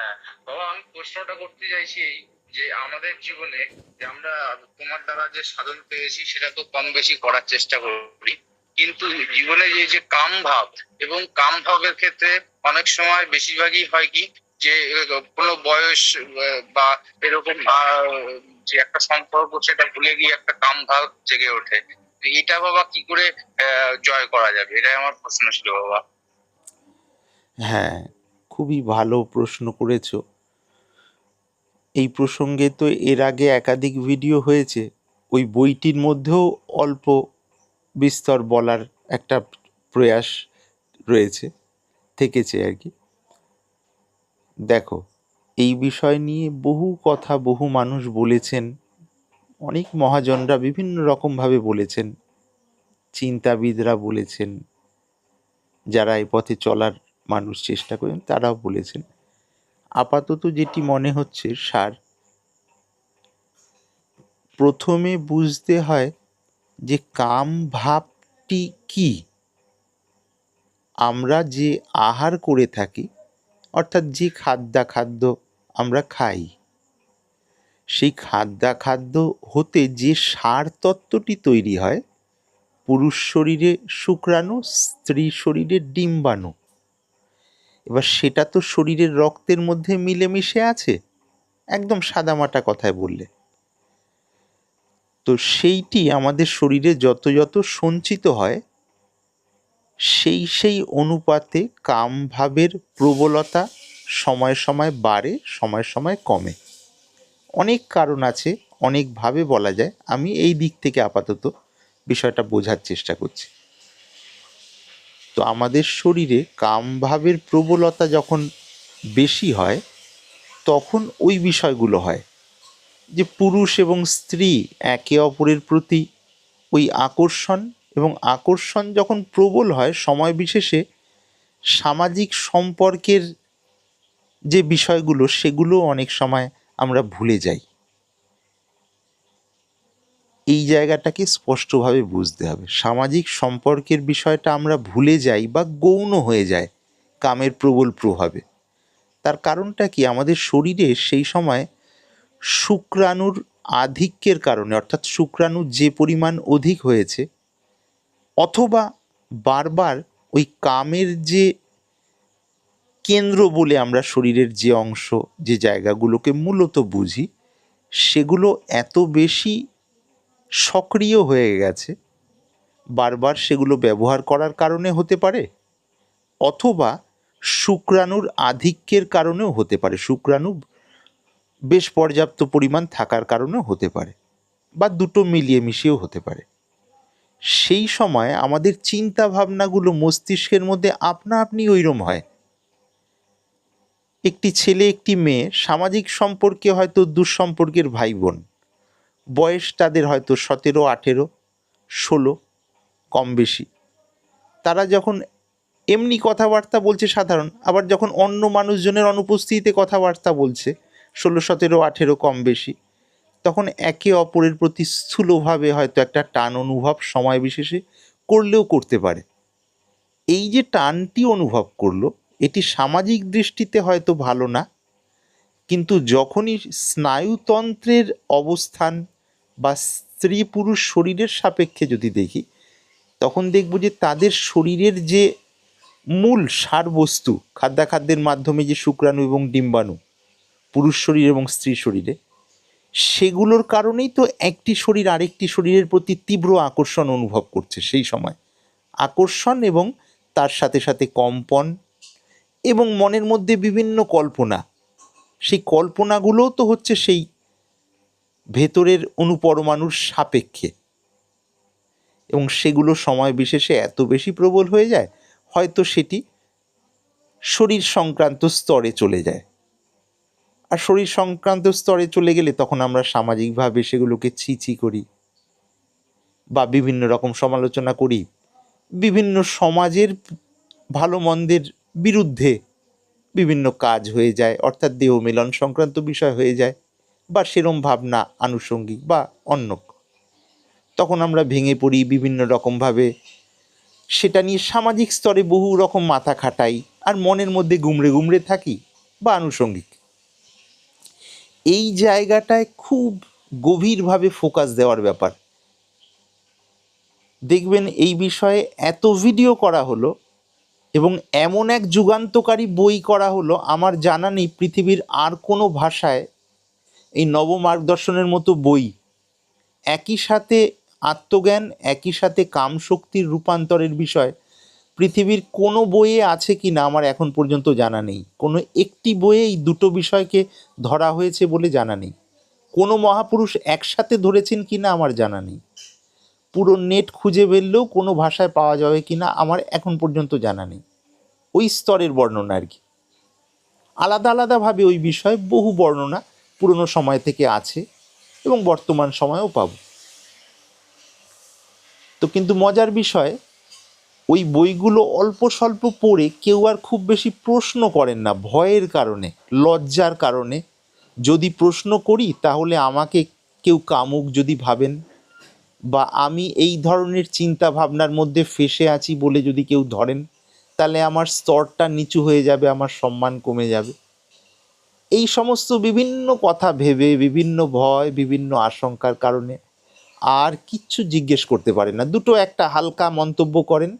হ্যাঁ, বাবা আমি প্রশ্নটা করতে চাইছি এই, যে আমাদের জীবনে যে আমরা তোমার দ্বারা যে সাধন পেয়েছি সেটা তো কম বেশি করার চেষ্টা করি, কিন্তু জীবনে যে যে কাম ভাব এবং কাম ভাবের ক্ষেত্রে অনেক সময় বেশিরভাগই হয় কি, যে কোনো বয়স বা এরকম যে একটা সম্পর্ক সেটা ভুলে গিয়ে একটা কাম ভাব জেগে ওঠে। তো এটা বাবা কি করে জয় করা যাবে, এটাই আমার প্রশ্ন ছিল বাবা। হ্যাঁ, খুবই ভালো প্রশ্ন করেছো। এই প্রসঙ্গে তো এর আগে একাধিক ভিডিও হয়েছে। ওই বইটির মধ্যেও অল্প বিস্তর বলার একটা প্রয়াস রয়েছে, থেকেছে আর কি। দেখো, এই বিষয় নিয়ে বহু কথা বহু মানুষ বলেছেন, অনেক মহাজনরা বিভিন্ন রকমভাবে বলেছেন, চিন্তাবিদরা বলেছেন, যারা এই পথে চলার মানুষ চেষ্টা করেন তারাও বলেছেন। আপাতত যেটি মনে হচ্ছে সার, প্রথমে বুঝতে হয় যে কাম ভাবটি কি। আমরা যে আহার করে থাকি, অর্থাৎ যে খাদ্য আমরা খাই, সেই খাদ্য হতে যে সার তত্ত্বটি তৈরি হয়, পুরুষ শরীরে শুক্রাণু, স্ত্রী শরীরে ডিম্বাণু, এবার সেটা তো শরীরের রক্তের মধ্যে মিলেমিশে আছে, একদম সাদামাটা কথায় বললে। তো সেইটি আমাদের শরীরে যত যত সঞ্চিত হয়, সেই অনুপাতে কামভাবের প্রবলতা সময় সময় বাড়ে, সময় সময় কমে। অনেক কারণ আছে, অনেকভাবে বলা যায়। আমি এই দিক থেকে আপাতত বিষয়টা বোঝার চেষ্টা করছি। তো আমাদের শরীরে কামভাবের প্রবলতা যখন বেশি হয়, তখন ওই বিষয়গুলো হয় যে পুরুষ এবং স্ত্রী একে অপরের প্রতি ওই আকর্ষণ, এবং আকর্ষণ যখন প্রবল হয় সময় বিশেষে সামাজিক সম্পর্কের যে বিষয়গুলো, সেগুলো অনেক সময় আমরা ভুলে যাই। এই জায়গাটাকে স্পষ্টভাবে বুঝতে হবে। সামাজিক সম্পর্কের বিষয়টা আমরা ভুলে যাই বা গৌণ হয়ে যায় কামের প্রবল প্রভাবে। তার কারণটা কি, আমাদের শরীরে সেই সময় শুক্রাণুর আধিক্যের কারণে, অর্থাৎ শুক্রাণু যে পরিমাণ অধিক হয়েছে, অথবা বারবার ওই কামের যে কেন্দ্র বলে আমরা শরীরের যে অংশ, যে জায়গাগুলোকে মূলত বুঝি, সেগুলো এত বেশি সক্রিয় হয়ে গেছে, বারবার সেগুলো ব্যবহার করার কারণে হতে পারে, অথবা শুক্রাণুর আধিক্যের কারণেও হতে পারে, শুক্রাণু বেশ পর্যাপ্ত পরিমাণ থাকার কারণেও হতে পারে, বা দুটো মিলিয়ে মিশিয়েও হতে পারে। সেই সময় আমাদের চিন্তা ভাবনাগুলো মস্তিষ্কের মধ্যে আপনা আপনি ওইরম হয়। একটি ছেলে একটি মেয়ে সামাজিক সম্পর্কে হয়তো দুঃসম্পর্কের ভাই বোন, বয়স তাদের হয়তো 17, 18, 16 কম বেশি। তারা যখন এমনি কথাবার্তা বলছে সাধারণ, আবার যখন অন্য মানুষজনের অনুপস্থিতিতে কথাবার্তা বলছে 16, 17, 18 কম বেশি, তখন একে অপরের প্রতি স্থূলভাবে হয়তো একটা টান অনুভব সময় বিশেষে করলেও করতে পারে। এই যে টানটি অনুভব করলো, এটি সামাজিক দৃষ্টিতে হয়তো ভালো না, কিন্তু যখনই স্নায়ুতন্ত্রের অবস্থান বা স্ত্রী পুরুষ শরীরের সাপেক্ষে যদি দেখি, তখন দেখব যে তাদের শরীরের যে মূল সারবস্তু, খাদ্যাখাদ্যের মাধ্যমে যে শুক্রাণু এবং ডিম্বাণু পুরুষ শরীর এবং স্ত্রী শরীরে, সেগুলোর কারণেই তো একটি শরীর আরেকটি শরীরের প্রতি তীব্র আকর্ষণ অনুভব করছে। সেই সময় আকর্ষণ এবং তার সাথে সাথে কম্পন এবং মনের মধ্যে বিভিন্ন কল্পনা, সেই কল্পনাগুলোও তো হচ্ছে সেই ভেতরের অণুপরমাণুর সাপেক্ষে, এবং সেগুলো সময় বিশেষে এত বেশি প্রবল হয়ে যায়, হয়তো সেটি শরীর সংক্রান্ত স্তরে চলে যায়। আর শরীর সংক্রান্ত স্তরে চলে গেলে তখন আমরা সামাজিকভাবে সেগুলোকে ছি করি বা বিভিন্ন রকম সমালোচনা করি, বিভিন্ন সমাজের ভালো মন্দের বিরুদ্ধে বিভিন্ন কাজ হয়ে যায়, অর্থাৎ দেহ মিলন সংক্রান্ত বিষয় হয়ে যায়, বা সেরম ভাবনা আনুষঙ্গিক বা অন্য, তখন আমরা ভেঙে পড়ি বিভিন্ন রকমভাবে, সেটা নিয়ে সামাজিক স্তরে বহু রকম মাথা খাটাই আর মনের মধ্যে গুমড়ে গুমড়ে থাকি। বা আনুষঙ্গিক, এই জায়গাটায় খুব গভীরভাবে ফোকাস দেওয়ার ব্যাপার। দেখবেন এই বিষয়ে এত ভিডিও করা হলো এবং এমন এক যুগান্তকারী বই করা হলো, আমার জানা নেই পৃথিবীর আর কোনো ভাষায় এই নবমার্গদর্শনের মতো বই একই সাথে আত্মজ্ঞান, একই সাথে কামশক্তির রূপান্তরের বিষয় পৃথিবীর কোনো বইয়ে আছে কি না আমার এখন পর্যন্ত জানা নেই। কোনো একটি বইয়ে এই দুটো বিষয়কে ধরা হয়েছে বলে জানা নেই। কোনো মহাপুরুষ একসাথে ধরেছেন কি না আমার জানা নেই। পুরো নেট খুঁজে বেরলেও কোনো ভাষায় পাওয়া যাবে কি না আমার এখন পর্যন্ত জানা নেই। ওই স্তরের বর্ণনা আর কি। আলাদা আলাদাভাবে ওই বিষয়ে বহু বর্ণনা পুরনো সময় থেকে আছে এবং বর্তমান সময়েও পাব। তো কিন্তু মজার বিষয়, ওই বইগুলো অল্প স্বল্প পড়ে কেউ আর খুব বেশি প্রশ্ন করেন না, ভয়ের কারণে, লজ্জার কারণে। যদি প্রশ্ন করি তাহলে আমাকে কেউ কামুক যদি ভাবেন, বা আমি এই ধরনের চিন্তা ভাবনার মধ্যে ফেঁসে আছি বলে যদি কেউ ধরেন, তাহলে আমার স্তরটা নিচু হয়ে যাবে, আমার সম্মান কমে যাবে। এই সমস্ত বিভিন্ন কথা ভেবে, বিভিন্ন ভয়, বিভিন্ন আশঙ্কার কারণে আর কিচ্ছু জিজ্ঞেস করতে পারেন না। দুটো একটা হালকা মন্তব্য করেন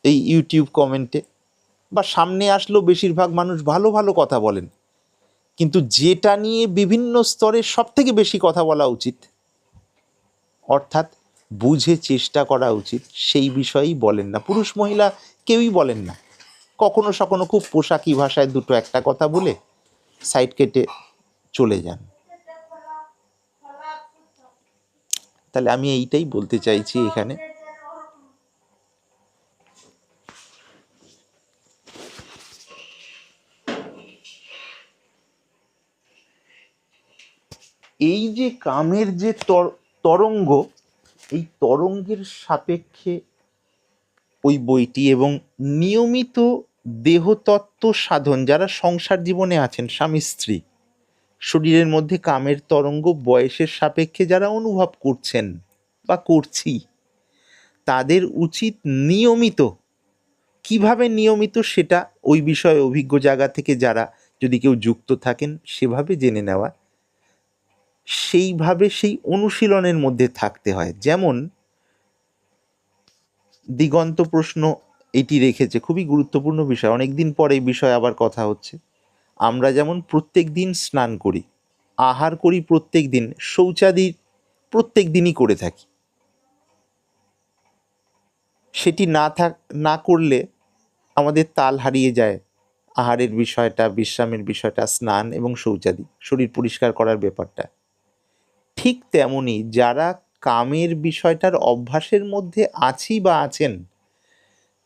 এই ইউটিউব কমেন্টে, বা সামনে আসলেও বেশিরভাগ মানুষ ভালো ভালো কথা বলেন, কিন্তু যেটা নিয়ে বিভিন্ন স্তরে সব থেকে বেশি কথা বলা উচিত, অর্থাৎ বুঝে চেষ্টা করা উচিত, সেই বিষয়েই বলেন না। পুরুষ মহিলা কেউই বলেন না। কখনো সখনো খুব পোশাকি ভাষায় দুটো একটা কথা বলে সাইড কেটে চলে যান। তাহলে আমি এইটাই বলতে চাইছি এখানে। এই যে কামের যে তরঙ্গ, এই তরঙ্গের সাপেক্ষে ওই বইটি, এবং নিয়মিত দেহতত্ত্ব সাধন যারা সংসার জীবনে আছেন, স্বামী স্ত্রী, শরীরের মধ্যে কামের তরঙ্গ বয়সের সাপেক্ষে যারা অনুভব করছেন বা করছি, তাদের উচিত নিয়মিত, কিভাবে নিয়মিত সেটা ওই বিষয়ে অভিজ্ঞ জায়গা থেকে যারা যদি কেউ যুক্ত থাকেন সেভাবে জেনে নেওয়া, সেইভাবে সেই অনুশীলনের মধ্যে থাকতে হয়। যেমন দিগন্ত প্রশ্ন এটি রেখেছে, খুবই গুরুত্বপূর্ণ বিষয়, অনেক দিন পর এই বিষয়ে আবার কথা হচ্ছে। আমরা যেমন প্রত্যেক দিন স্নান করি, আহার করি প্রত্যেক দিন, শৌচাদি প্রত্যেক দিনই করে থাকি, সেটি না করলে আমাদের তাল হারিয়ে যায় আহারের বিষয়টা, বিশ্রামের বিষয়টা, স্নান এবং শৌচাদি, শরীর পরিষ্কার করার ব্যাপারটা। ঠিক তেমনি যারা কামের বিষয়টার অভ্যাসের মধ্যে আছি বা আছেন,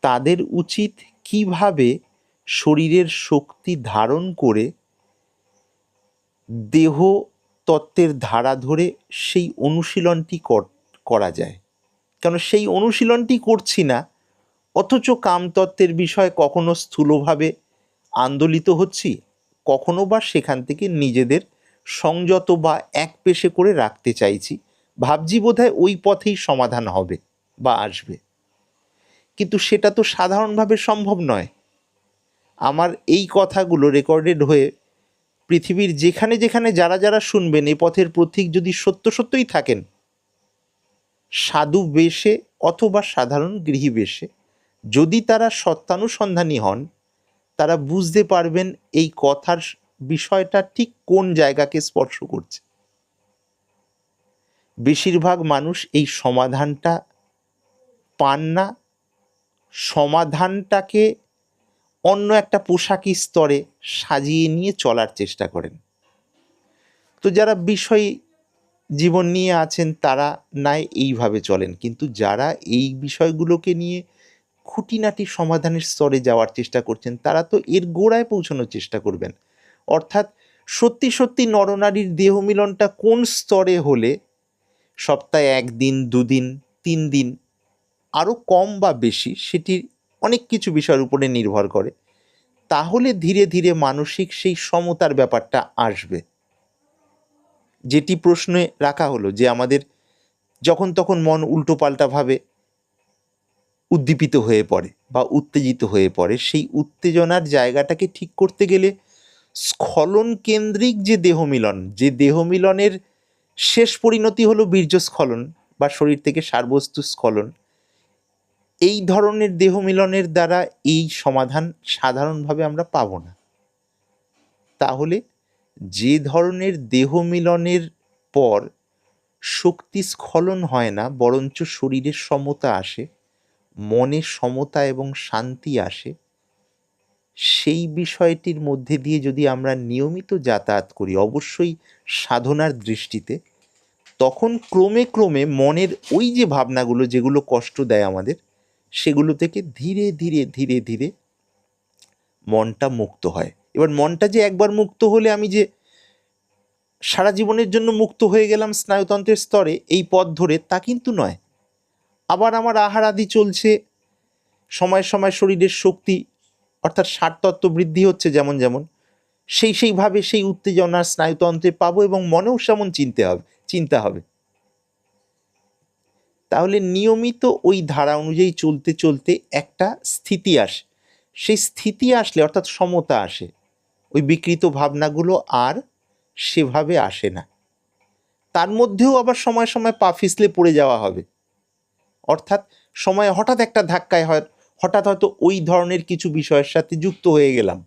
তাদের উচিত কিভাবে শরীরের শক্তি ধারণ করে দেহ তত্ত্বের ধারা ধরে সেই অনুশীলনটি করা যায়। কারণ সেই অনুশীলনটি করছি না, অথচ কামতত্ত্বের বিষয়ে কখনো স্থূলভাবে আন্দোলিত হচ্ছি, কখনো বা সেখান থেকে নিজেদের সংযত বা একপেশে করে রাখতে চাইছি, ভাবছি বোধহয় ওই পথেই সমাধান হবে বা আসবে। কিন্তু সেটা তো সাধারণভাবে সম্ভব নয়। আমার এই কথাগুলো রেকর্ডেড হয়ে পৃথিবীর যেখানে যেখানে যারা যারা শুনবেন, এ পথের প্রতীক যদি সত্য সত্যই থাকেন, সাধু বেশে অথবা সাধারণ গৃহী বেশে, যদি তারা সত্যানুসন্ধানী হন, তারা বুঝতে পারবেন এই কথার বিষয়টা ঠিক কোন জায়গাকে স্পর্শ করছে। বেশিরভাগ মানুষ এই সমাধানটা পান না, সমাধানটাকে অন্য একটা পোশাকি স্তরে সাজিয়ে নিয়ে চলার চেষ্টা করেন। তো যারা বিষয় জীবন নিয়ে আছেন তারা নাই এইভাবে চলেন, কিন্তু যারা এই বিষয়গুলোকে নিয়ে খুঁটিনাটি সমাধানের স্তরে যাওয়ার চেষ্টা করছেন, তারা তো এর গোড়ায় পৌঁছানোর চেষ্টা করবেন। অর্থাৎ সত্যি সত্যি নরনারীর দেহ মিলনটা কোন স্তরে হলে সপ্তাহে 1 দিন, 2 দিন, 3 দিন, আরও কম বা বেশি, সেটি অনেক কিছু বিষয়ের উপরে নির্ভর করে, তাহলে ধীরে ধীরে মানসিক সেই সমতার ব্যাপারটা আসবে। যেটি প্রশ্নে রাখা হলো যে আমাদের যখন তখন মন উল্টোপাল্টা ভাবে, উদ্দীপিত হয়ে পড়ে বা উত্তেজিত হয়ে পড়ে, সেই উত্তেজনার জায়গাটাকে ঠিক করতে গেলে স্খলন কেন্দ্রিক যে দেহমিলন, যে দেহমিলনের শেষ পরিণতি হলো বীর্যস্খলন বা শরীর থেকে সারবস্তু স্খলন, এই ধরনের দেহমিলনের দ্বারা এই সমাধান সাধারণভাবে আমরা পাব না। তাহলে যে ধরনের দেহমিলনের পর শক্তি স্খলন হয় না, বরঞ্চ শরীরের সমতা আসে, মনে সমতা এবং শান্তি আসে, সেই বিষয়টির মধ্যে দিয়ে যদি আমরা নিয়মিত যাতায়াত করি, অবশ্যই সাধনার দৃষ্টিতে, তখন ক্রমে ক্রমে মনের ওই যে ভাবনাগুলো যেগুলো কষ্ট দেয় আমাদের, সেগুলো থেকে ধীরে ধীরে ধীরে ধীরে মনটা মুক্ত হয়। এবার মনটা যে একবার মুক্ত হলে আমি যে সারা জীবনের জন্য মুক্ত হয়ে গেলাম স্নায়ুতন্ত্রের স্তরে এই পথ ধরে, তা কিন্তু নয়। আবার আমার আহার আদি চলছে, সময় সময় শরীরের শক্তি অর্থাৎ সারতত্ত্ব বৃদ্ধি হচ্ছে যেমন যেমন, সেইভাবে সেই উত্তেজনা স্নায়ুতন্ত্রে পাবো এবং মনেও সেমন চিন্তা হবে। তাহলে নিয়মিত ওই ধারা অনুযায়ী চলতে চলতে একটা স্থিতি আসে, সেই স্থিতি আসলে অর্থাৎ সমতা আসে, ওই বিকৃত ভাবনাগুলো আর সেভাবে আসে না। তার মধ্যেও আবার সময় সময় পা পিছলে পড়ে যাওয়া হবে, অর্থাৎ সময় হঠাৎ একটা ধাক্কায় হঠাৎ হয়তো ওই ধরনের কিছু বিষয়ের সাথে যুক্ত হয়ে গেলাম,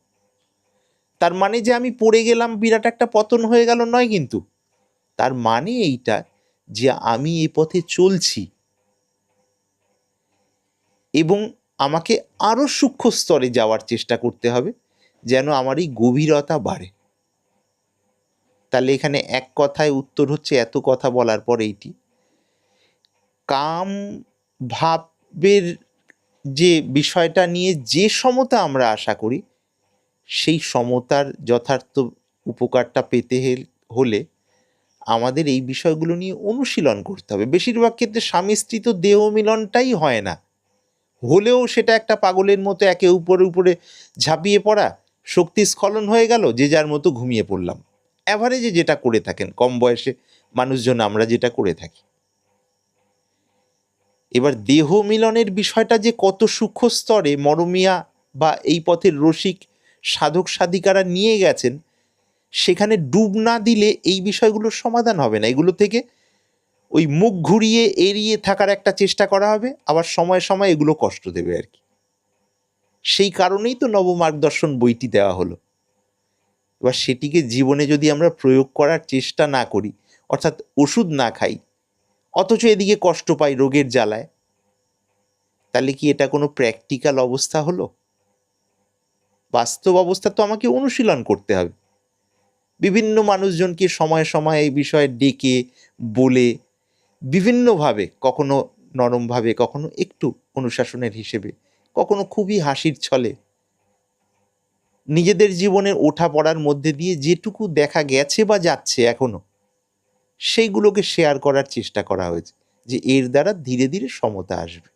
তার মানে যে আমি পড়ে গেলাম, বিরাট একটা পতন হয়ে গেল নয়, কিন্তু তার মানে এইটা যে আমি এ পথে চলছি এবং আমাকে আরও সূক্ষ্ম স্তরে যাওয়ার চেষ্টা করতে হবে যেন আমার এই গভীরতা বাড়ে। তাহলে এখানে এক কথায় উত্তর হচ্ছে, এত কথা বলার পর এইটি, কাম ভাবের যে বিষয়টা নিয়ে যে সমতা আমরা আশা করি, সেই সমতার যথার্থ উপকারটা পেতে হলে আমাদের এই বিষয়গুলো নিয়ে অনুশীলন করতে হবে। বেশিরভাগ ক্ষেত্রে স্বামী স্ত্রী তো দেহ মিলনটাই হয় না, হলেও সেটা একটা পাগলের মতো একে উপরে ঝাঁপিয়ে পড়া, শক্তি স্খলন হয়ে গেল, যে যার মতো ঘুমিয়ে পড়লাম, অ্যাভারেজে যেটা করে থাকেন কম বয়সে মানুষজন আমরা যেটা করে থাকি। এবার দেহ মিলনের বিষয়টা যে কত সূক্ষ্ম স্তরে মরমিয়া বা এই পথের রসিক সাধক সাধিকারা নিয়ে গেছেন, সেখানে ডুব না দিলে এই বিষয়গুলোর সমাধান হবে না। এগুলো থেকে ওই মুখ ঘুরিয়ে এড়িয়ে থাকার একটা চেষ্টা করা হবে, আবার সময় সময় এগুলো কষ্ট দেবে আর কি। সেই কারণেই তো নবমার্গদর্শন বইটি দেওয়া হলো। এবার সেটিকে জীবনে যদি আমরা প্রয়োগ করার চেষ্টা না করি, অর্থাৎ ওষুধ না খাই, অথচ এদিকে কষ্ট পাই রোগের জ্বালায়, তাহলে কি এটা কোনো প্র্যাকটিক্যাল অবস্থা হলো? বাস্তব অবস্থা তো আমাকে অনুশীলন করতে হবে। বিভিন্ন মানুষজনকে সময়ে সময়ে এই বিষয়ে ডেকে বলে, বিভিন্নভাবে, কখনো নরমভাবে, কখনো একটু অনুশাসনের হিসেবে, কখনো খুবই হাসির ছলে, নিজেদের জীবনের ওঠা পড়ার মধ্যে দিয়ে যেটুকু দেখা গেছে বা যাচ্ছে এখনো, সেইগুলোকে শেয়ার করার চেষ্টা করা হয়েছে, যে এর দ্বারা ধীরে ধীরে সমতা আসবে।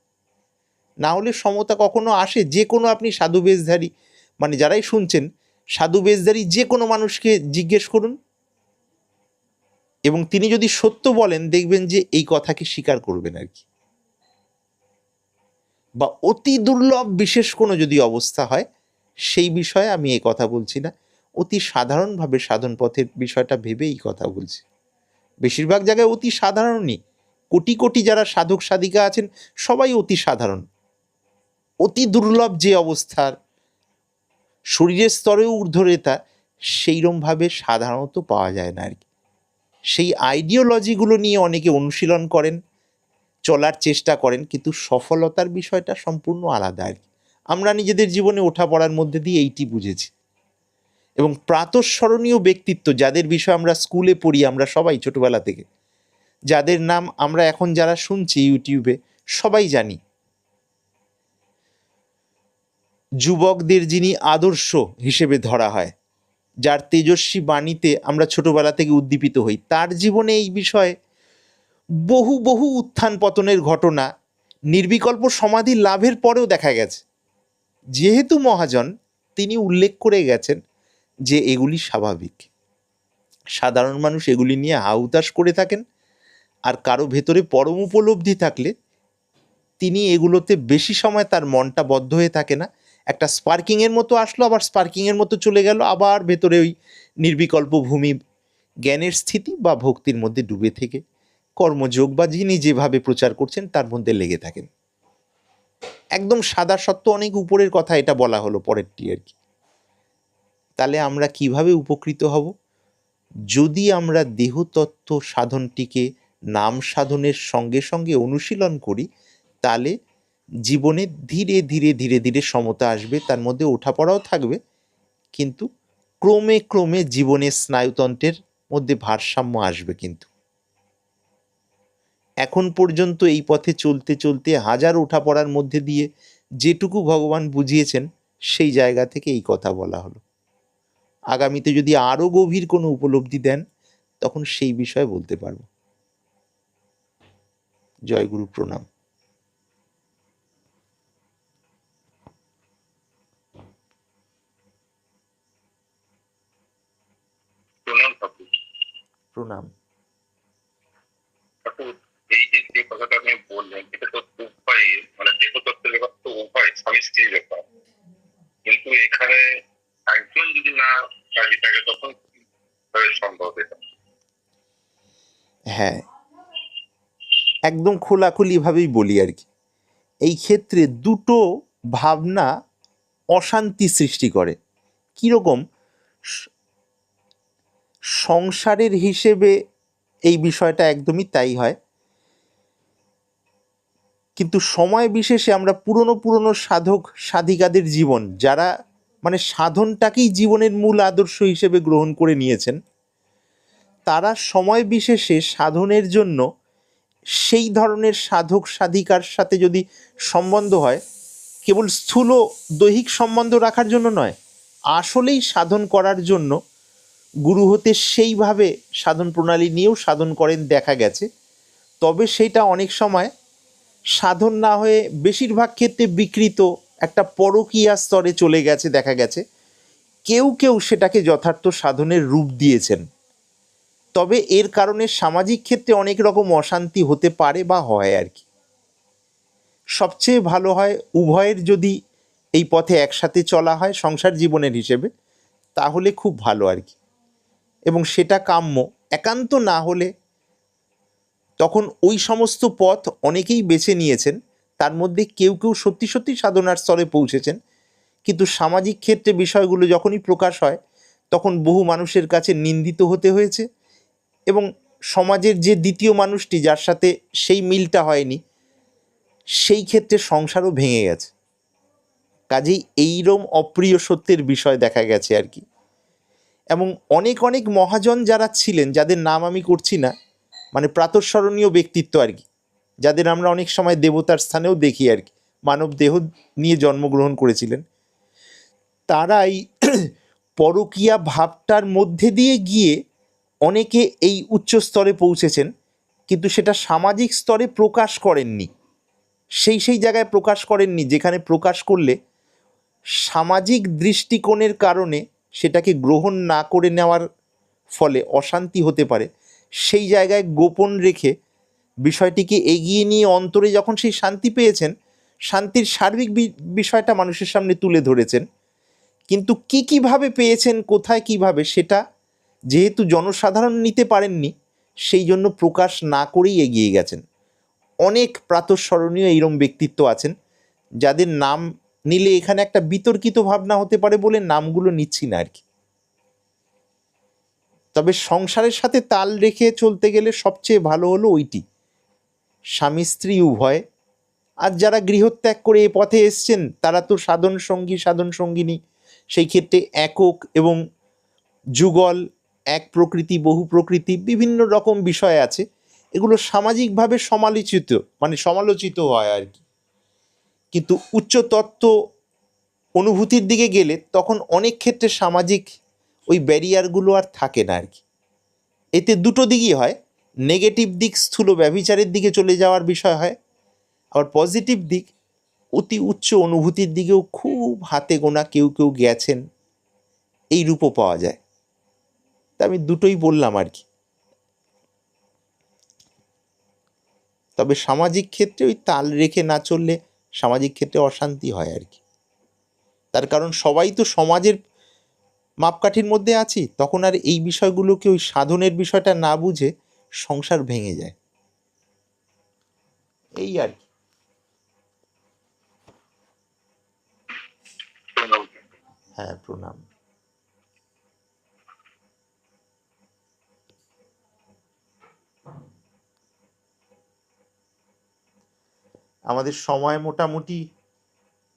না হলে সমতা কখনো আসে, যে কোনো আপনি সাধু বেশধারী, মানে যারাই শুনছেন সাধু বেশধারী যে কোনো মানুষকে জিজ্ঞেস করুন, এবং তিনি যদি সত্য বলেন দেখবেন যে এই কথাকে স্বীকার করবেন আর কি। বা অতি দুর্লভ বিশেষ কোনো যদি অবস্থা হয়, সেই বিষয়ে আমি এই কথা বলছি না, অতি সাধারণভাবে সাধন পথের বিষয়টা ভেবে এই কথা বলছি। বেশিরভাগ জায়গায় অতি সাধারণই, কোটি কোটি যারা সাধক সাধিকা আছেন সবাই অতি সাধারণ। অতি দুর্লভ যে অবস্থার শরীরের স্তরেও ঊর্ধ্বরেতা, সেইরমভাবে সাধারণত পাওয়া যায় না আর কি। সেই আইডিওলজিগুলো নিয়ে অনেকে অনুশীলন করেন, চলার চেষ্টা করেন, কিন্তু সফলতার বিষয়টা সম্পূর্ণ আলাদা আর কি। আমরা নিজেদের জীবনে ওঠা পড়ার মধ্যে দিয়ে এইটি বুঝেছি। এবং প্রাতঃস্মরণীয় ব্যক্তিত্ব যাদের বিষয়ে আমরা স্কুলে পড়ি, আমরা সবাই ছোটবেলা থেকে, যাদের নাম আমরা এখন যারা শুনছি ইউটিউবে সবাই জানি, যুবকদের যিনি আদর্শ হিসেবে ধরা হয়, যার তেজস্বী বাণীতে আমরা ছোটবেলা থেকে উদ্দীপিত হই, তার জীবনে এই বিষয়ে বহু বহু উত্থান পতনের ঘটনা নির্বিকল্প সমাধি লাভের পরেও দেখা গেছে। যেহেতু মহাজন, তিনি উল্লেখ করে গেছেন যে এগুলি স্বাভাবিক, সাধারণ মানুষ এগুলি নিয়ে হাউতাশ করে থাকেন, আর কারো ভেতরে পরম উপলব্ধি থাকলে তিনি এগুলোতে বেশি সময় তার মনটা বদ্ধ হয়ে থাকে না। একটা স্পার্কিংয়ের মতো আসলো, আবার স্পার্কিংয়ের মতো চলে গেল, আবার ভেতরে ওই নির্বিকল্প ভূমি জ্ঞানের স্থিতি বা ভক্তির মধ্যে ডুবে থেকে কর্মযোগ বা যিনি যেভাবে প্রচার করছেন তার মধ্যে লেগে থাকেন। একদম সাদা সত্য, অনেক উপরের কথা এটা বলা হলো পরেরটি আর কি। তাহলে আমরা কিভাবে উপকৃত হব? যদি আমরা দেহতত্ত্ব সাধনটিকে নাম সাধনের সঙ্গে সঙ্গে অনুশীলন করি, তাহলে জীবনে ধীরে ধীরে ধীরে ধীরে সমতা আসবে, তার মধ্যে ওঠাপড়াও থাকবে, কিন্তু ক্রমে ক্রমে জীবনের স্নায়ুতন্ত্রের মধ্যে ভারসাম্য আসবে। কিন্তু এখন পর্যন্ত এই পথে চলতে চলতে হাজার ওঠাপড়ার মধ্যে দিয়ে যেটুকু ভগবান বুঝিয়েছেন সেই জায়গা থেকে এই কথা বলা হলো। আগামীতে যদি আরও গভীর কোনো উপলব্ধি দেন তখন সেই বিষয়ে বলতে পারব। জয় গুরু, প্রণাম। প্রণাম ঠাকুর। প্রণাম। ঠাকুর, এই যে যে কথাটা আপনি বললেন, এটা তো উভয়, মানে দেহতত্ত্বের ব্যাপার তো উভয়, স্বামী স্ত্রীর ব্যাপার, কিন্তু এখানে একজন যদি না রাজি থাকে তখন কিভাবে সম্ভব এটা? হ্যাঁ, একদম খোলাখুলিভাবেই বলি আর কি। এই ক্ষেত্রে দুটো ভাবনা অশান্তি সৃষ্টি করে। কীরকম? সংসারের হিসেবে এই বিষয়টা একদমই তাই হয়, কিন্তু সময় বিশেষে আমরা পুরনো পুরনো সাধক সাধিকাদের জীবন, যারা মানে সাধনটাকেই জীবনের মূল আদর্শ হিসেবে গ্রহণ করে নিয়েছেন, তারা সময় বিশেষে সাধনের জন্য সেই ধরনের সাধক সাধিকার সাথে যদি সম্বন্ধ হয়, কেবল স্থূল দৈহিক সম্বন্ধ রাখার জন্য নয়, আসলেই সাধন করার জন্য গুরু হতে সেইভাবে সাধন প্রণালী নিয়েও সাধন করেন দেখা গেছে। তবে সেটা অনেক সময় সাধন না হয়ে বেশিরভাগ ক্ষেত্রে বিকৃত একটা পরকীয়া স্তরে চলে গেছে দেখা গেছে। কেউ কেউ সেটাকে যথার্থ সাধনের রূপ দিয়েছেন। তবে এর কারণে সামাজিক ক্ষেত্রে অনেক রকম অশান্তি হতে পারে বা হয় আর কি। সবচেয়ে ভালো হয় উভয়ের যদি এই পথে একসাথে চলা হয় সংসার জীবনের হিসেবে, তাহলে খুব ভালো আর কি, এবং সেটা কাম্য। একান্ত না হলে তখন ওই সমস্ত পথ অনেকেই বেছে নিয়েছেন, তার মধ্যে কেউ কেউ সত্যি সত্যি সাধনার স্তরে পৌঁছেছেন, কিন্তু সামাজিক ক্ষেত্রে বিষয়গুলো যখনই প্রকাশ হয় তখন বহু মানুষের কাছে নিন্দিত হতে হয়েছে, এবং সমাজের যে দ্বিতীয় মানুষটি যার সাথে সেই মিলটা হয়নি, সেই ক্ষেত্রে সংসারও ভেঙে গেছে। কাজেই এইরকম অপ্রিয় সত্যের বিষয় দেখা গেছে আর কি। এবং অনেক অনেক মহাজন যারা ছিলেন, যাদের নাম আমি করছি না, মানে প্রাতঃস্মরণীয় ব্যক্তিত্ব আর কি, যাদের আমরা অনেক সময় দেবতার স্থানেও দেখি আর কি, মানব দেহ নিয়ে জন্মগ্রহণ করেছিলেন, তারাই পরকীয়া ভাবটার মধ্যে দিয়ে গিয়ে অনেকে এই উচ্চ স্তরে পৌঁছেছেন, কিন্তু সেটা সামাজিক স্তরে প্রকাশ করেননি। সেই জায়গায় প্রকাশ করেননি যেখানে প্রকাশ করলে সামাজিক দৃষ্টিকোণের কারণে সেটাকে গ্রহণ না করে নেওয়ার ফলে অশান্তি হতে পারে। সেই জায়গায় গোপন রেখে বিষয়টিকে এগিয়ে নিয়ে অন্তরে যখন সেই শান্তি পেয়েছেন, শান্তির সার্বিক বিষয়টা মানুষের সামনে তুলে ধরেছেন, কিন্তু কীভাবে পেয়েছেন, কোথায় কিভাবে, সেটা যেহেতু জনসাধারণ নিতে পারেননি, সেই জন্য প্রকাশ না করেই এগিয়ে গেছেন। অনেক প্রাতঃস্মরণীয় এইরকম ব্যক্তিত্ব আছেন, যাদের নাম নিলে এখানে একটা বিতর্কিত ভাবনা হতে পারে বলে নামগুলো নিচ্ছি না আর কি। তবে সংসারের সাথে তাল রেখে চলতে গেলে সবচেয়ে ভালো হলো ওইটি, স্বামী স্ত্রী উভয়। আর যারা গৃহত্যাগ করে এ পথে এসছেন তারা তো সাধন সঙ্গী সাধন সঙ্গিনী, সেই ক্ষেত্রে একক এবং যুগল, এক প্রকৃতি বহু প্রকৃতি, বিভিন্ন রকম বিষয় আছে, এগুলো সামাজিকভাবে সমালোচিত হয় আর কি। কিন্তু উচ্চ তত্ত্ব অনুভূতির দিকে গেলে তখন অনেক ক্ষেত্রে সামাজিক ওই ব্যারিয়ারগুলো আর থাকে না আর কি। এতে দুটো দিকই হয়, নেগেটিভ দিক স্থূল ব্যভিচারের দিকে চলে যাওয়ার বিষয় হয়, আবার পজিটিভ দিক অতি উচ্চ অনুভূতির দিকেও খুব হাতে গোনা কেউ কেউ গেছেন, এই রূপও পাওয়া যায়। তা আমি দুটোই বললাম আর কি। তবে সামাজিক ক্ষেত্রে ওই তাল রেখে না চললে সামাজিক ক্ষেত্রে অশান্তি হয় আর কি। তার কারণ সবাই তো সমাজের মাপকাঠির মধ্যে আছি, তখন আর এই বিষয়গুলোকে ওই সাধনের বিষয়টা না বুঝে সংসার ভেঙে যায়, এই আর কি। হ্যাঁ, প্রণাম। আমাদের সময় মোটামুটি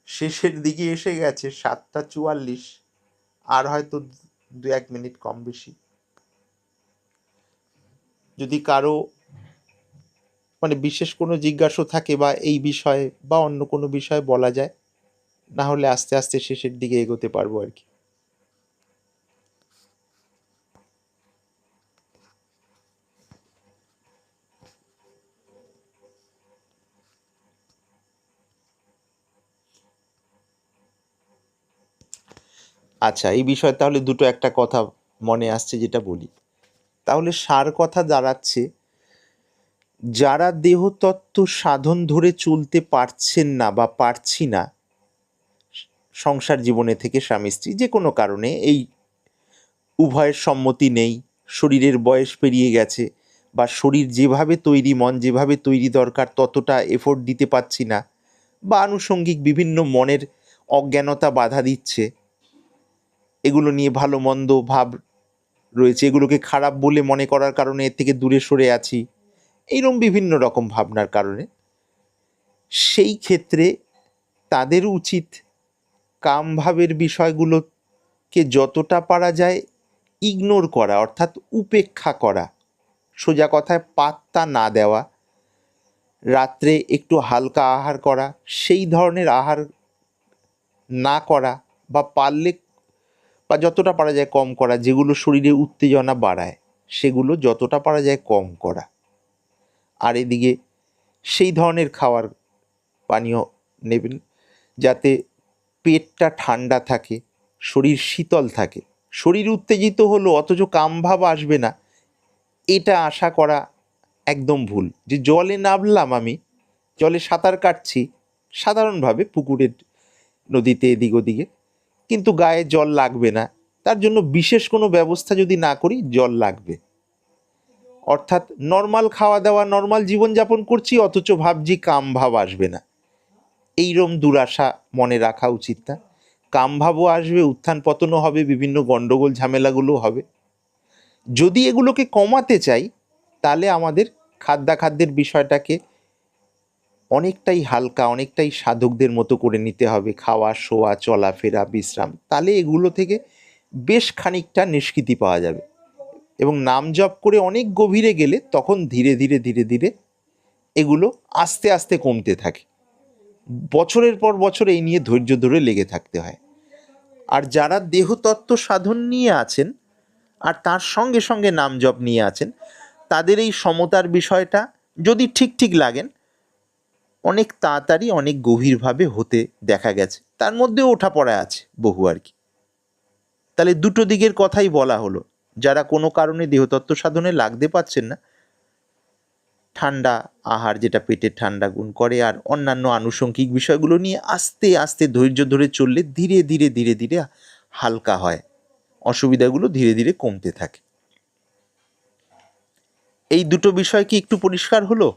শেষের দিকে এসে গেছে, 7:44, আর হয়তো 2-1 মিনিট কম বেশি। যদি কারো মানে বিশেষ কোনো জিজ্ঞাসা থাকে বা এই বিষয়ে বা অন্য কোনো বিষয়ে বলা যায়, না হলে আস্তে আস্তে শেষের দিকে এগোতে পারবো আর কি। আচ্ছা, এই বিষয়ে তাহলে দুটো একটা কথা মনে আসছে যেটা বলি। তাহলে সার কথা দাঁড়াচ্ছে, যারা দেহতত্ত্ব সাধন ধরে চলতে পারছেন না বা পারছি না সংসার জীবনে থেকে, স্বামী স্ত্রী যে কোনো কারণে এই উভয়ের সম্মতি নেই, শরীরের বয়স পেরিয়ে গেছে, বা শরীর যেভাবে তৈরি, মন যেভাবে তৈরি দরকার ততটা এফোর্ট দিতে পারছি না, বা আনুষঙ্গিক বিভিন্ন মনের অজ্ঞানতা বাধা দিচ্ছে, এগুলো নিয়ে ভালো মন্দ ভাব রয়েছে, এগুলোকে খারাপ বলে মনে করার কারণে এর থেকে দূরে সরে আছি, এইরকম বিভিন্ন রকম ভাবনার কারণে সেই ক্ষেত্রে তাদের উচিত কামভাবের বিষয়গুলোকে যতটা পারা যায় ইগনোর করা, অর্থাৎ উপেক্ষা করা, সোজা কথায় পাত্তা না দেওয়া, রাত্রে একটু হালকা আহার করা, সেই ধরনের আহার না করা, বা পারলে বা যতটা পারা যায় কম করা, যেগুলো শরীরে উত্তেজনা বাড়ায় সেগুলো যতটা পারা যায় কম করা। আর এদিকে সেই ধরনের খাবার পানীয় নেবেন যাতে পেটটা ঠান্ডা থাকে, শরীর শীতল থাকে। শরীর উত্তেজিত হলো অথচ কামভাব আসবে না, এটা আশা করা একদম ভুল। যে জলে নামলাম, আমি জলে সাঁতার কাটছি সাধারণভাবে পুকুরের, নদীতে, এদিক ওদিকে, কিন্তু গায়ে জল লাগবে না, তার জন্য বিশেষ কোনো ব্যবস্থা যদি না করি জল লাগবে। অর্থাৎ নর্মাল খাওয়া দাওয়া, নর্মাল জীবনযাপন করছি অথচ ভাবছি কামভাব আসবে না, এইরকম দুরাশা মনে রাখা উচিত না। কামভাবও আসবে, উত্থান পতনও হবে, বিভিন্ন গণ্ডগোল ঝামেলাগুলো হবে। যদি এগুলোকে কমাতে চাই তাহলে আমাদের খাদ্যাখাদ্যের বিষয়টাকে অনেকটাই হালকা, অনেকটাই সাধকদের মতো করে নিতে হবে, খাওয়া, শোয়া, চলাফেরা, বিশ্রাম, তাহলে এগুলো থেকে বেশ খানিকটা নিষ্কৃতি পাওয়া যাবে। এবং নাম জপ করে অনেক গভীরে গেলে তখন ধীরে ধীরে ধীরে ধীরে এগুলো আস্তে আস্তে কমতে থাকে। বছরের পর বছর এই নিয়ে ধৈর্য ধরে লেগে থাকতে হয়। আর যারা দেহতত্ত্ব সাধন নিয়ে আছেন আর তার সঙ্গে সঙ্গে নাম জপ নিয়ে আছেন, তাদের এই সমতার বিষয়টা যদি ঠিক ঠিক লাগেন, অনেক তাড়াতাড়ি অনেক গভীরভাবে হতে দেখা গেছে, তার মধ্যে ওঠাপড়া আছে বহু আর কি। তাহলে দুটো দিকের কথাই বলা হলো। যারা কোনো কারণে দেহতত্ত্ব সাধনে লাগতে পারছেন না, ঠান্ডা আহার যেটা পেটের ঠান্ডা গুণ করে, আর অন্যান্য আনুষঙ্গিক বিষয়গুলো নিয়ে আস্তে আস্তে ধৈর্য ধরে চললে ধীরে ধীরে ধীরে ধীরে হালকা হয়, অসুবিধাগুলো ধীরে ধীরে কমতে থাকে। এই দুটো বিষয় কি একটু পরিষ্কার হলো?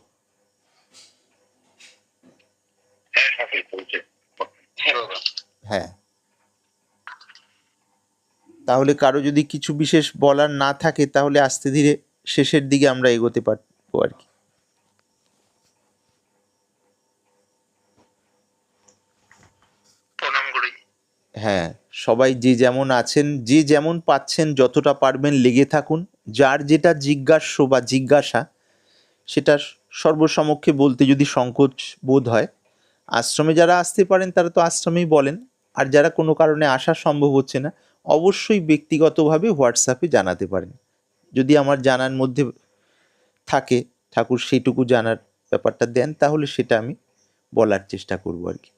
হ্যাঁ, তাহলে কারো যদি কিছু বিশেষ বলার না থাকে তাহলে আস্তে ধীরে শেষের দিকে আমরা এগোতে পারবো আর কি। হ্যাঁ, সবাই যে যেমন আছেন, যে যেমন পাচ্ছেন যতটা পারবেন লেগে থাকুন। যার যেটা জিজ্ঞাস্য বা জিজ্ঞাসা সেটা সর্বসমক্ষে বলতে যদি সংকোচ বোধ হয়, আশ্রমে যারা আসতে পারেন তারা তো আশ্রমেই বলেন, আর যারা কোনো কারণে আসা সম্ভব হচ্ছে না অবশ্যই ব্যক্তিগতভাবে হোয়াটসঅ্যাপে জানাতে পারেন। যদি আমার জানার মধ্যে থাকে, ঠাকুর সেইটুকু জানার ব্যাপারটা দেন, তাহলে সেটা আমি বলার চেষ্টা করব আর কি।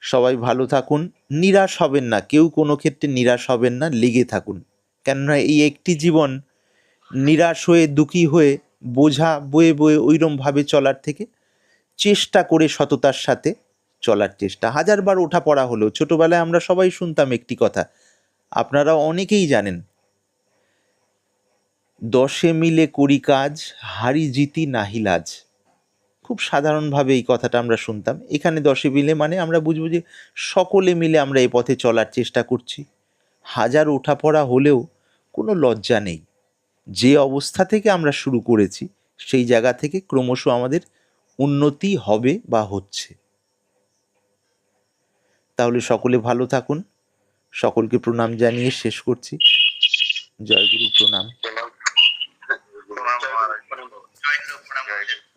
সবাই ভালো থাকুন, নিরাশ হবেন না, কেউ কোনো ক্ষেত্রে নিরাশ হবেন না, লেগে থাকুন। কেননা এই একটি জীবন, নিরাশ হয়ে দুঃখী হয়ে বোঝা বয়ে বয়ে ওইরমভাবে চলার থেকে চেষ্টা করে সততার সাথে চলার চেষ্টা। হাজারবার ওঠা পড়া হলেও ছোটবেলায় আমরা সবাই শুনতাম একটি কথা, আপনারা অনেকেই জানেন, 10 মিলে করি কাজ, হারি জিতি নাহি লাজ। খুব সাধারণভাবে এই কথাটা আমরা শুনতাম। এখানে 10 মিলে মানে আমরা বুঝবো যে সকলে মিলে আমরা এই পথে চলার চেষ্টা করছি। হাজার ওঠাপড়া হলেও কোনো লজ্জা নেই। যে অবস্থা থেকে আমরা শুরু করেছি সেই জায়গা থেকে ক্রমশ আমাদের উন্নতি হবে বা হচ্ছে। তাহলে সকলে ভালো থাকুন। সকলকে প্রণাম জানিয়ে শেষ করছি। জয় গুরু, প্রণাম। প্রণাম মহারাজ। জয় গুরু, প্রণাম।